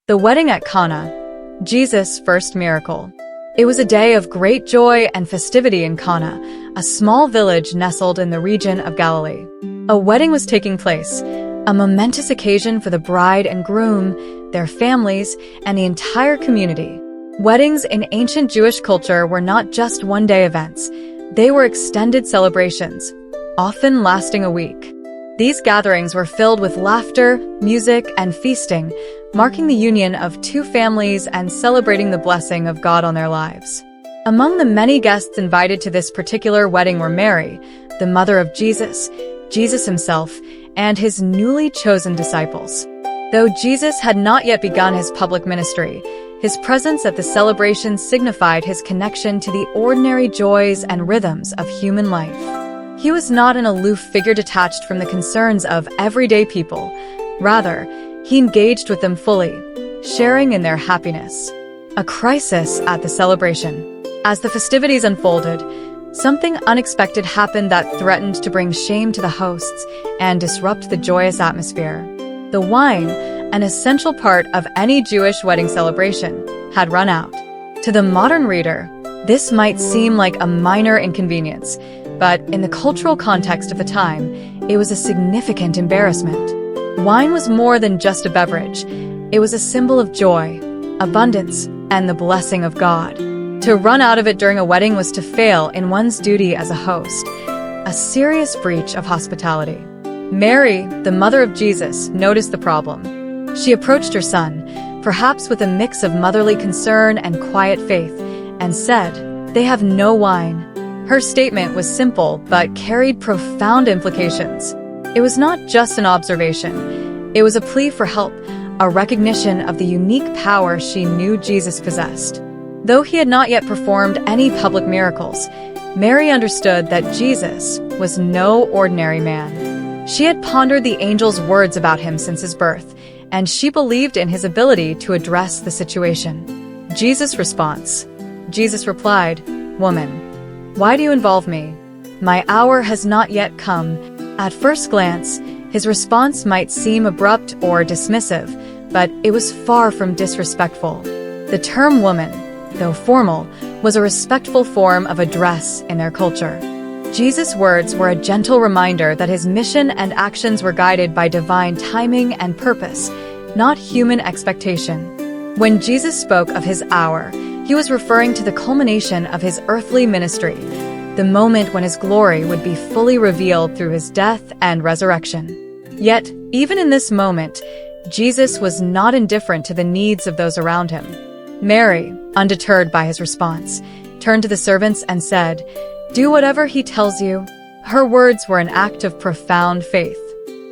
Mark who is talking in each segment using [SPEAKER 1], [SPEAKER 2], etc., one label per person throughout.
[SPEAKER 1] The wedding at Cana, Jesus' first miracle. It was a day of great joy and festivity in Cana, a small village nestled in the region of Galilee. A wedding was taking place, a momentous occasion for the bride and groom, their families, and the entire community. Weddings in ancient Jewish culture were not just one-day events. They were extended celebrations, often lasting a week. These gatherings were filled with laughter, music, and feasting, marking the union of two families and celebrating the blessing of God on their lives. Among the many guests invited to this particular wedding were Mary, the mother of Jesus, Jesus himself, and his newly chosen disciples. Though Jesus had not yet begun his public ministry, his presence at the celebration signified his connection to the ordinary joys and rhythms of human life. He was not an aloof figure detached from the concerns of everyday people. Rather, he engaged with them fully, sharing in their happiness. A crisis at the celebration. As the festivities unfolded, something unexpected happened that threatened to bring shame to the hosts and disrupt the joyous atmosphere. The wine, an essential part of any Jewish wedding celebration, had run out. To the modern reader, this might seem like a minor inconvenience, but in the cultural context of the time, it was a significant embarrassment. Wine was more than just a beverage. It was a symbol of joy, abundance, and the blessing of God. To run out of it during a wedding was to fail in one's duty as a host, a serious breach of hospitality. Mary, the mother of Jesus, noticed the problem. She approached her son, perhaps with a mix of motherly concern and quiet faith, and said, "They have no wine." Her statement was simple but carried profound implications. It was not just an observation. It was a plea for help, a recognition of the unique power she knew Jesus possessed. Though he had not yet performed any public miracles, Mary understood that Jesus was no ordinary man. She had pondered the angel's words about him since his birth, and she believed in his ability to address the situation. Jesus' response. Jesus replied, "Woman, why do you involve me? My hour has not yet come." At first glance, his response might seem abrupt or dismissive, but it was far from disrespectful. The term woman, though formal, was a respectful form of address in their culture. Jesus' words were a gentle reminder that his mission and actions were guided by divine timing and purpose, not human expectation. When Jesus spoke of his hour, he was referring to the culmination of his earthly ministry, the moment when his glory would be fully revealed through his death and resurrection. Yet, even in this moment, Jesus was not indifferent to the needs of those around him. Mary, undeterred by his response, turned to the servants and said, "Do whatever he tells you." Her words were an act of profound faith.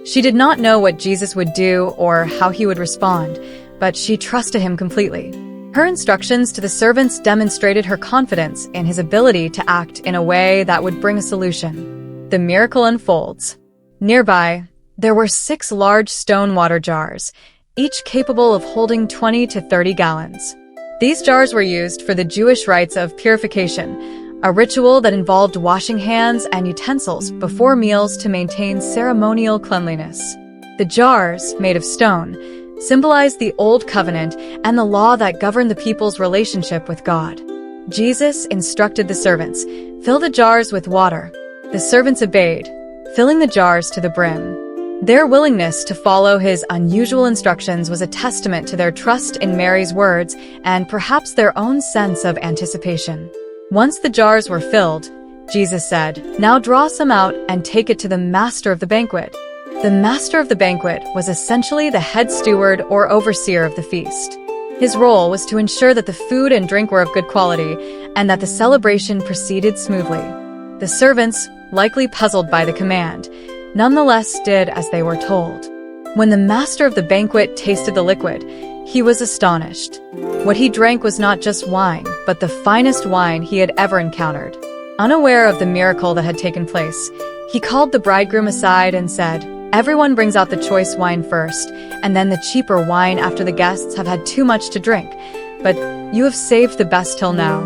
[SPEAKER 1] She did not know what Jesus would do or how he would respond, but she trusted him completely. Her instructions to the servants demonstrated her confidence in his ability to act in a way that would bring a solution. The miracle unfolds. Nearby, there were 6 large stone water jars, each capable of holding 20 to 30 gallons. These jars were used for the Jewish rites of purification, a ritual that involved washing hands and utensils before meals to maintain ceremonial cleanliness. The jars, made of stone, symbolized the Old Covenant and the law that governed the people's relationship with God. Jesus instructed the servants, "Fill the jars with water." The servants obeyed, filling the jars to the brim. Their willingness to follow his unusual instructions was a testament to their trust in Mary's words and perhaps their own sense of anticipation. Once the jars were filled, Jesus said, "Now draw some out and take it to the master of the banquet." The master of the banquet was essentially the head steward or overseer of the feast. His role was to ensure that the food and drink were of good quality and that the celebration proceeded smoothly. The servants, likely puzzled by the command, nonetheless did as they were told. When the master of the banquet tasted the liquid, he was astonished. What he drank was not just wine, but the finest wine he had ever encountered. Unaware of the miracle that had taken place, he called the bridegroom aside and said, "Everyone brings out the choice wine first, and then the cheaper wine after the guests have had too much to drink. But you have saved the best till now."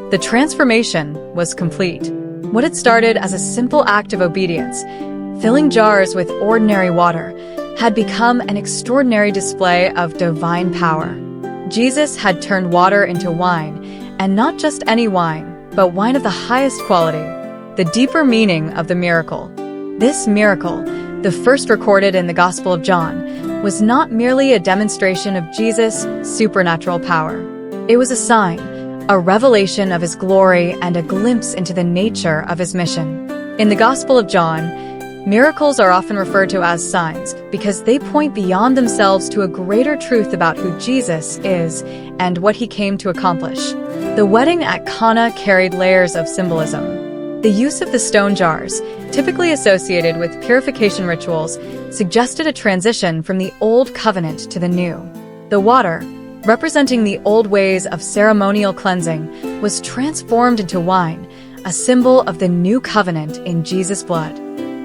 [SPEAKER 1] The transformation was complete. What had started as a simple act of obedience, filling jars with ordinary water, had become an extraordinary display of divine power. Jesus had turned water into wine, and not just any wine, but wine of the highest quality. The deeper meaning of the miracle. This miracle, the first recorded in the Gospel of John, was not merely a demonstration of Jesus' supernatural power. It was a sign, a revelation of his glory and a glimpse into the nature of his mission. In the Gospel of John, miracles are often referred to as signs because they point beyond themselves to a greater truth about who Jesus is and what he came to accomplish. The wedding at Cana carried layers of symbolism. The use of the stone jars, typically associated with purification rituals, suggested a transition from the old covenant to the new. The water, representing the old ways of ceremonial cleansing, was transformed into wine, a symbol of the new covenant in Jesus' blood.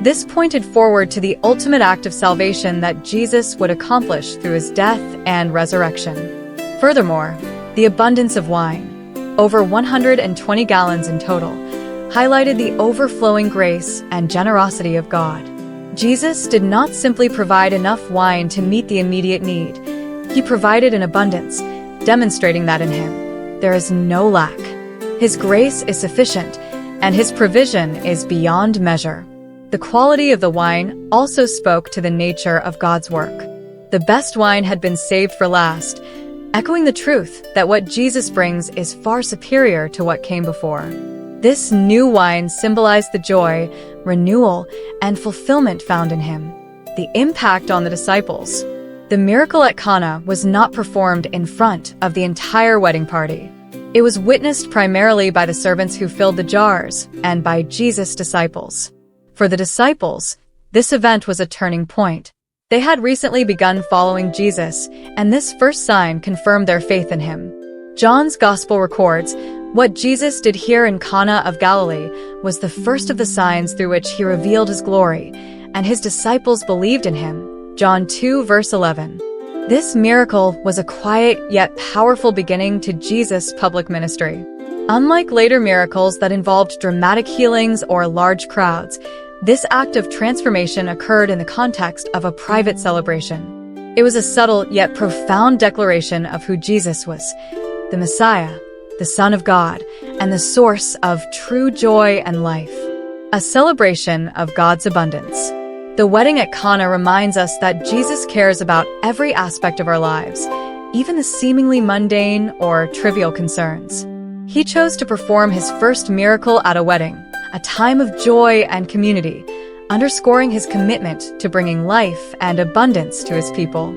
[SPEAKER 1] This pointed forward to the ultimate act of salvation that Jesus would accomplish through his death and resurrection. Furthermore, the abundance of wine, over 120 gallons in total, highlighted the overflowing grace and generosity of God. Jesus did not simply provide enough wine to meet the immediate need. He provided an abundance, demonstrating that in him there is no lack. His grace is sufficient, and his provision is beyond measure. The quality of the wine also spoke to the nature of God's work. The best wine had been saved for last, echoing the truth that what Jesus brings is far superior to what came before. This new wine symbolized the joy, renewal, and fulfillment found in him. The impact on the disciples. The miracle at Cana was not performed in front of the entire wedding party. It was witnessed primarily by the servants who filled the jars and by Jesus' disciples. For the disciples, this event was a turning point. They had recently begun following Jesus, and this first sign confirmed their faith in him. John's Gospel records, what Jesus did here in Cana of Galilee was the first of the signs through which he revealed his glory, and his disciples believed in him. John 2 verse 11. This miracle was a quiet yet powerful beginning to Jesus' public ministry. Unlike later miracles that involved dramatic healings or large crowds, this act of transformation occurred in the context of a private celebration. It was a subtle yet profound declaration of who Jesus was, the Messiah, the Son of God, and the source of true joy and life. A celebration of God's abundance. The wedding at Cana reminds us that Jesus cares about every aspect of our lives, even the seemingly mundane or trivial concerns. He chose to perform his first miracle at a wedding, a time of joy and community, underscoring his commitment to bringing life and abundance to his people.